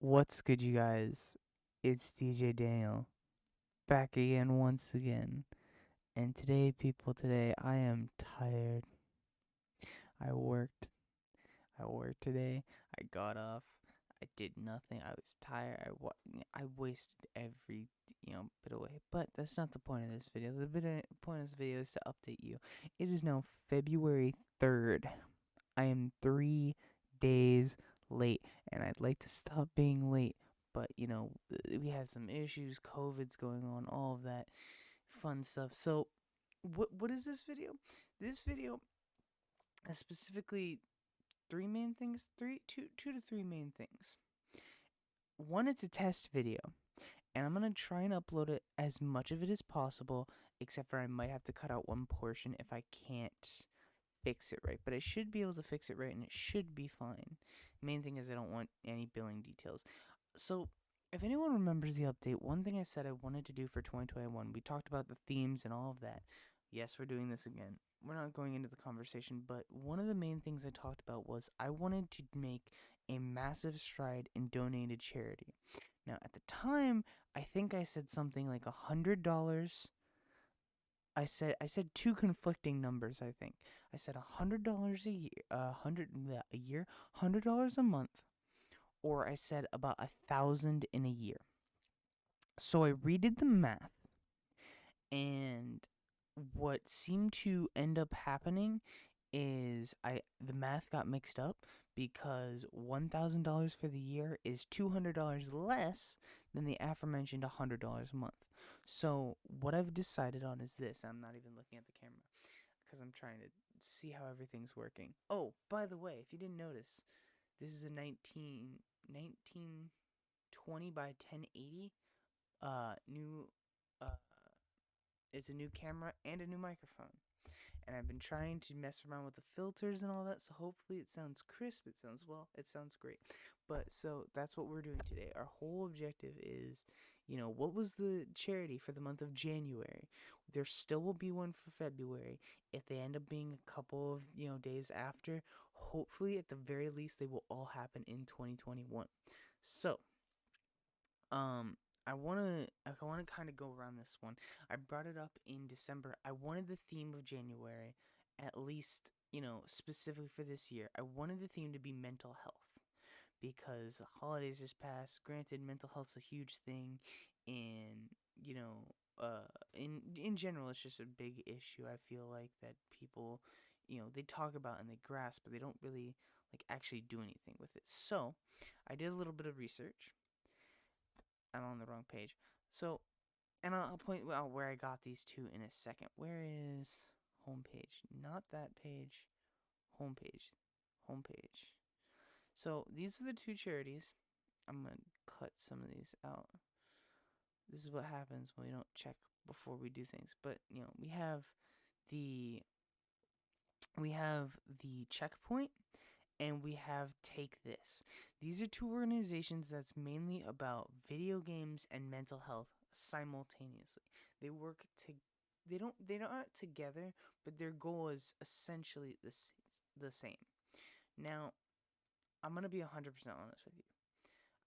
What's good, you guys? It's DJ Daniel, back again once again. And today, I am tired. I worked. I worked today. I got off. I did nothing. I was tired. I wasted every bit away. But that's not the point of this video. Point of this video is to update you. It is now February 3rd. I am 3 days late, and I'd like to stop being late. But we had some issues, COVID's going on, all of that fun stuff. So, what is this video? This video is specifically three main things, two to three main things. One, it's a test video, and I'm gonna try and upload it as much of it as possible, except for I might have to cut out one portion if I can't fix it right, but I should be able to fix it right and it should be fine. Main thing is I don't want any billing details. So, if anyone remembers the update, one thing I said I wanted to do for 2021, we talked about the themes and all of that. Yes, we're doing this again. We're not going into the conversation, but one of the main things I talked about was I wanted to make a massive stride in donated charity. Now, at the time, I think I said something like $100. I said two conflicting numbers. I think I said $100 a year, $100 a month, or I said about 1,000 in a year. So I redid the math, and what seemed to end up happening is the math got mixed up because $1,000 for the year is $200 less than the aforementioned $100 a month. So what I've decided on is this. I'm not even looking at the camera because I'm trying to see how everything's working. Oh, by the way, if you didn't notice, this is a 1920 by 1080 new uh it's a new camera and a new microphone. And I've been trying to mess around with the filters and all that, so hopefully it sounds crisp, it sounds great. But so that's what we're doing today. Our whole objective is, what was the charity for the month of January? There still will be one for February. If they end up being a couple of, days after, hopefully at the very least they will all happen in 2021. So, um, I wanna kind of go around this one. I brought it up in December. I wanted the theme of January, at least specifically for this year. I wanted the theme to be mental health because the holidays just passed. Granted, mental health's a huge thing in in general. It's just a big issue. I feel like that people they talk about and they grasp, but they don't really like actually do anything with it. So I did a little bit of research. I'm on the wrong page. So, and I'll point out where I got these two in a second. Where is homepage? Not that page. Homepage. Homepage. So these are the two charities. I'm gonna cut some of these out. This is what happens when we don't check before we do things. But the we have the checkpoint and we have Take This. These are two organizations that's mainly about video games and mental health simultaneously. They work to they're not together, but their goal is essentially the same. Now, I'm going to be 100% honest with you.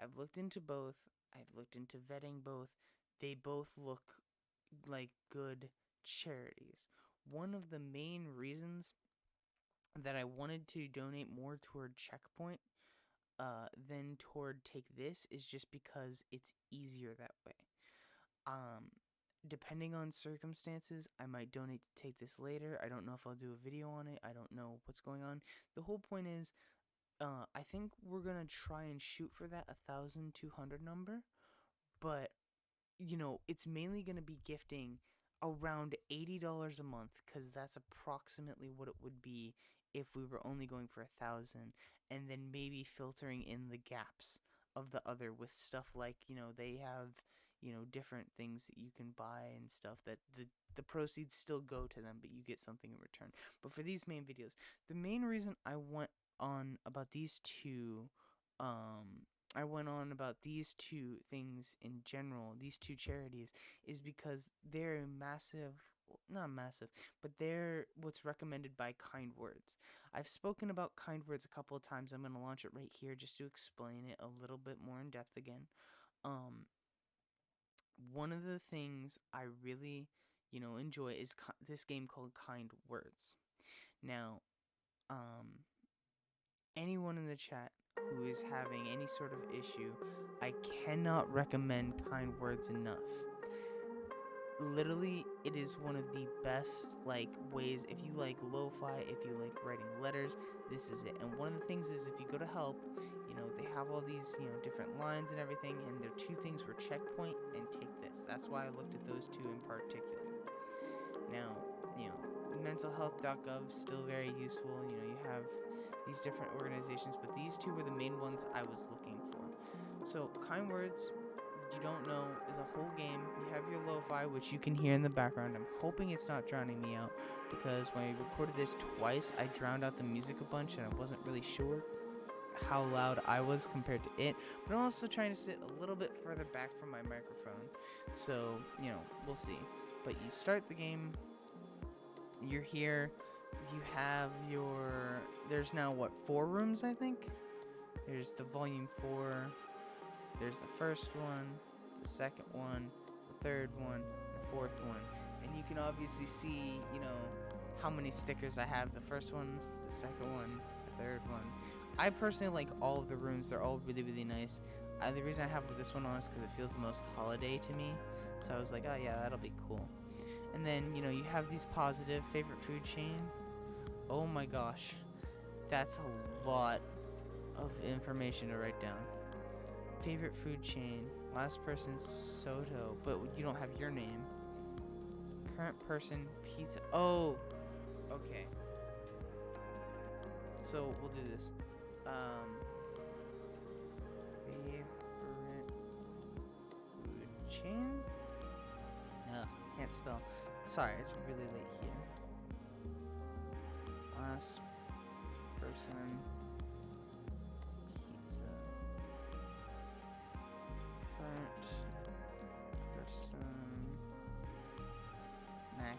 I've looked into both. I've looked into vetting both. They both look like good charities. One of the main reasons that I wanted to donate more toward Checkpoint than toward Take This is just because it's easier that way. Um, Depending on circumstances, I might donate to Take This later. I don't know if I'll do a video on it. I don't know what's going on. The whole point is, I think we're gonna try and shoot for that 1,200 number, but it's mainly gonna be gifting around $80 a month because that's approximately what it would be if we were only going for 1,000, and then maybe filtering in the gaps of the other with stuff like they have different things that you can buy and stuff that the proceeds still go to them, but you get something in return. But for these main videos, the main reason I went on about these two I went on about these two things in general, these two charities, is because they're a massive not massive, but they're what's recommended by Kind Words. I've spoken about Kind Words a couple of times. I'm going to launch it right here just to explain it a little bit more in depth again. Um, One of the things I really, enjoy is this game called Kind Words. Now, um, anyone in the chat who is having any sort of issue, I cannot recommend Kind Words enough. Literally, it is one of the best ways. If you like lo-fi, if you like writing letters, this is it. And one of the things is, if you go to help, they have all these different lines and everything, and their two things were checkpoint and take this. That's why I looked at those two in particular. Now, mentalhealth.gov is still very useful. You have these different organizations, but these two were the main ones I was looking for. So Kind Words, you don't know, is a whole game. You have your lo-fi, which you can hear in the background. I'm hoping it's not drowning me out, because when I recorded this twice, I drowned out the music a bunch, and I wasn't really sure how loud I was compared to it. But I'm also trying to sit a little bit further back from my microphone, so we'll see. But you start the game, you're here, you have there's now 4 rooms, I think. There's the volume 4, there's the first one, the second one, the third one, the fourth one. And you can obviously see, how many stickers I have. The first one, the second one, the third one. I personally like all of the rooms. They're all really, really nice. The reason I have this one on is because it feels the most holiday to me. So I was like, oh yeah, that'll be cool. And then, you have these positive favorite food chain. Oh my gosh. That's a lot of information to write down. Favorite food chain. Last person, Soto. But you don't have your name. Current person, pizza. Oh, okay. So we'll do this. Favorite food chain? No, can't spell. Sorry, it's really late here. Last person, pizza. Current person, mac.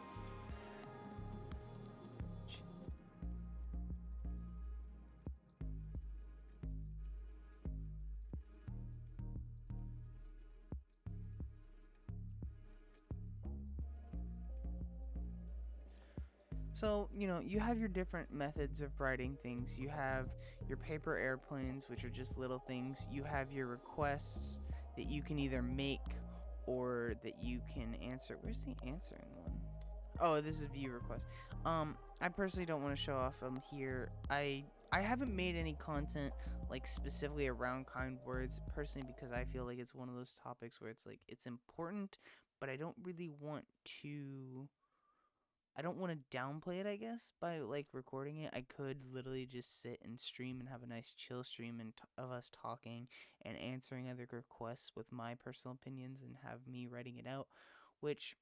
So, you have your different methods of writing things. You have your paper airplanes, which are just little things. You have your requests that you can either make or that you can answer. Where's the answering one? Oh, this is view request. I personally don't want to show off here. I haven't made any content specifically around Kind Words personally, because I feel like it's one of those topics where it's important, but I don't want to downplay it, I guess, by recording it. I could literally just sit and stream and have a nice chill stream of us talking and answering other requests with my personal opinions and have me writing it out, which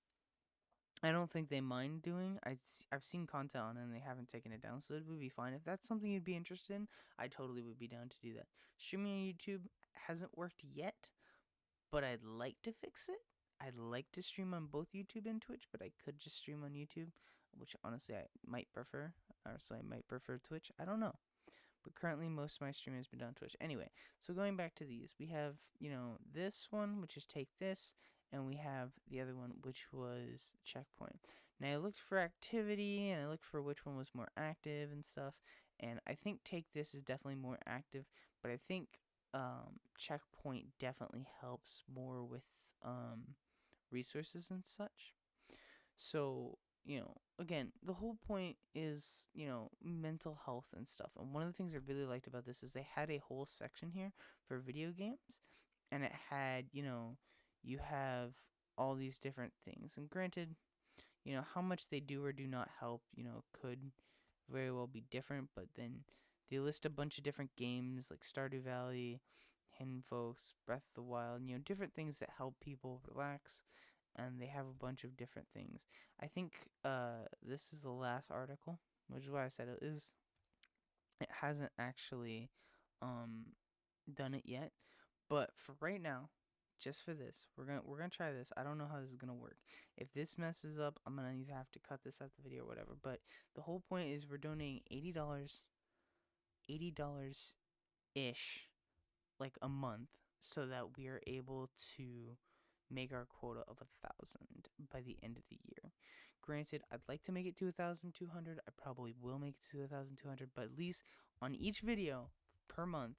I don't think they mind doing. I've seen content on it and they haven't taken it down, so it would be fine. If that's something you'd be interested in, I totally would be down to do that. Streaming on YouTube hasn't worked yet, but I'd like to fix it. I'd like to stream on both YouTube and Twitch, but I could just stream on YouTube, which honestly I might prefer. Or so I might prefer Twitch. I don't know. But currently most of my streaming has been done on Twitch. Anyway, so going back to these, we have, this one, which is take this, and we have the other one, which was checkpoint. Now I looked for activity, and I looked for which one was more active and stuff, and I think take this is definitely more active, but I think checkpoint definitely helps more with resources and such. So, again, the whole point is, mental health and stuff. And one of the things I really liked about this is they had a whole section here for video games, and it had, you have all these different things. And granted, how much they do or do not help, could very well be different, but then they list a bunch of different games like Stardew Valley, Hidden Folks, Breath of the Wild, different things that help people relax, and they have a bunch of different things. I think this is the last article, which is why I said it hasn't actually done it yet, but for right now, just for this. We're gonna try this. I don't know how this is gonna work. If this messes up, I'm gonna either have to cut this out the video or whatever. But the whole point is we're donating $80 ish, like a month, so that we are able to make our quota of 1,000 by the end of the year. Granted, I'd like to make it to 1,200. I probably will make it to 1,200, but at least on each video per month,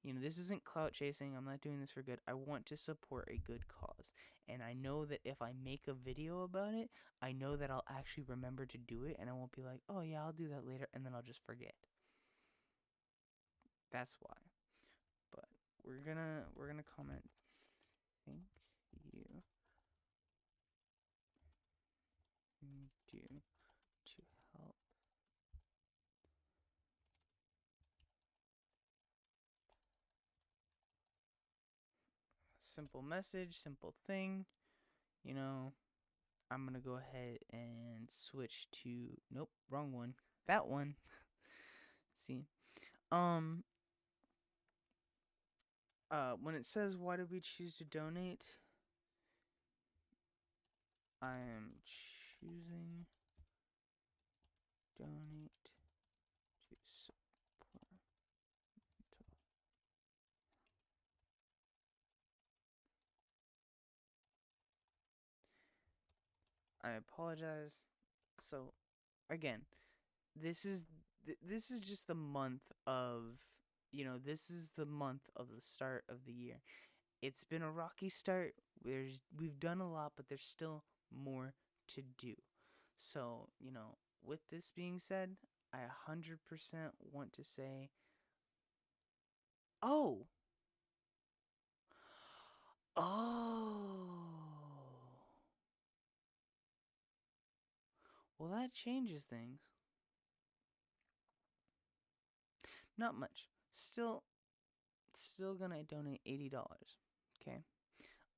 this isn't clout chasing. I'm not doing this for good. I want to support a good cause. And I know that if I make a video about it, I know that I'll actually remember to do it and I won't be like, "Oh yeah, I'll do that later," and then I'll just forget. That's why. But we're gonna comment. Thank you do to help. Simple message, simple thing. You know, I'm gonna go ahead and switch to, nope, wrong one. That one. See. Um when it says why did we choose to donate, I am choosing donate to support. I apologize. So, again, this is this is just the month of, this is the month of the start of the year. It's been a rocky start. We've done a lot, but there's still more to do. So, with this being said, I 100% want to say, oh, oh, well, that changes things. Not much. Still gonna donate $80. Okay.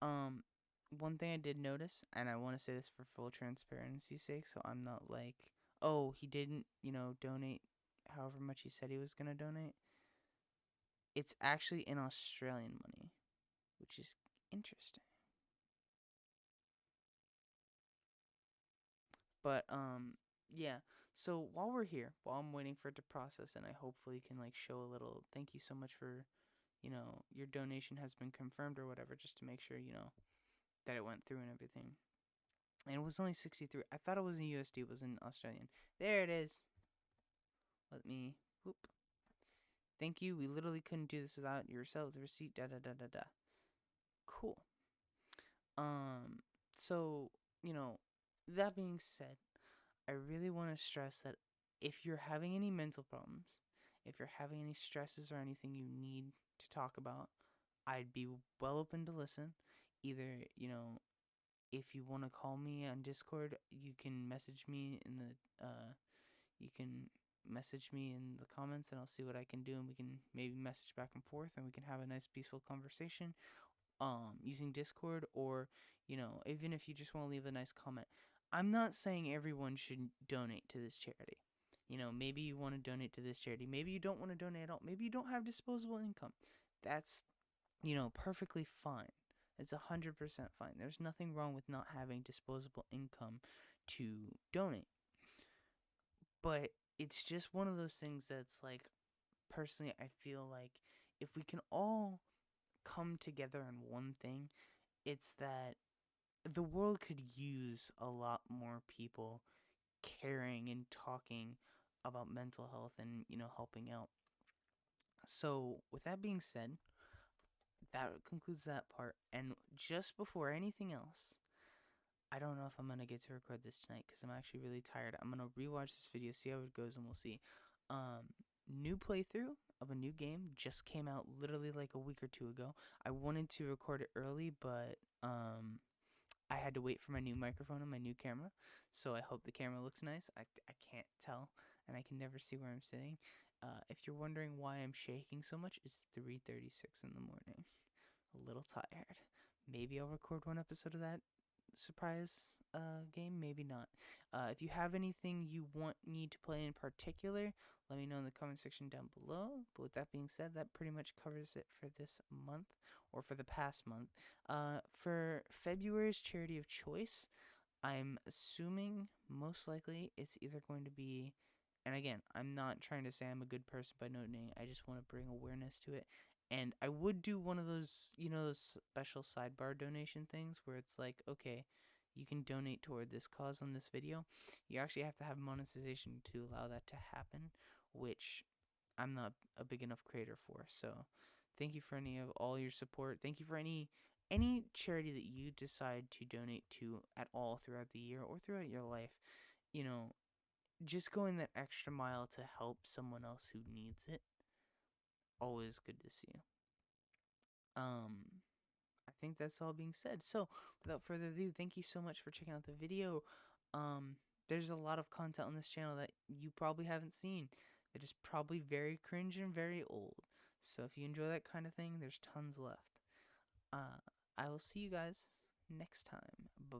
Um, One thing I did notice, and I want to say this for full transparency's sake, so I'm not like, oh, he didn't, donate however much he said he was gonna donate. It's actually in Australian money, which is interesting. But yeah. So while we're here, while I'm waiting for it to process, and I hopefully can like show a little thank you so much for, your donation has been confirmed or whatever, just to make sure that it went through and everything. And it was only 63. I thought it was in USD. It was in Australian. There it is. Let me. Whoop. Thank you. We literally couldn't do this without yourself. The receipt. Da da da da da. Cool. Um. So that being said, I really want to stress that if you're having any mental problems, if you're having any stresses or anything you need to talk about, I'd be well open to listen. Either, if you want to call me on Discord, you can message me in the you can message me in the comments and I'll see what I can do and we can maybe message back and forth and we can have a nice peaceful conversation using Discord, or even if you just want to leave a nice comment. I'm not saying everyone should donate to this charity. Maybe you want to donate to this charity. Maybe you don't want to donate at all. Maybe you don't have disposable income. That's, perfectly fine. It's 100% fine. There's nothing wrong with not having disposable income to donate. But it's just one of those things that's like, personally, I feel like if we can all come together on one thing, it's that the world could use a lot more people caring and talking about mental health and, helping out. So, with that being said, that concludes that part. And just before anything else, I don't know if I'm going to get to record this tonight because I'm actually really tired. I'm going to rewatch this video, see how it goes, and we'll see. New playthrough of a new game just came out literally like a week or two ago. I wanted to record it early, but I had to wait for my new microphone and my new camera. So I hope the camera looks nice. I can't tell, and I can never see where I'm sitting. If you're wondering why I'm shaking so much, it's 3:36 in the morning. A little tired. Maybe I'll record one episode of that surprise game, maybe not. If you have anything you want me to play in particular, let me know in the comment section down below. But with that being said, that pretty much covers it for this month, or for the past month. For February's charity of choice, I'm assuming most likely it's either going to be, and again, I'm not trying to say I'm a good person by donating, I just want to bring awareness to it. And I would do one of those, those special sidebar donation things where it's like, okay, you can donate toward this cause on this video. You actually have to have monetization to allow that to happen, which I'm not a big enough creator for. So thank you for any of all your support. Thank you for any charity that you decide to donate to at all throughout the year or throughout your life. You know, just going that extra mile to help someone else who needs it. Always good to see you. I think that's all being said. So, without further ado, thank you so much for checking out the video. Um, there's a lot of content on this channel that you probably haven't seen. That is probably very cringe and very old. So if you enjoy that kind of thing, there's tons left. I will see you guys next time. Bye.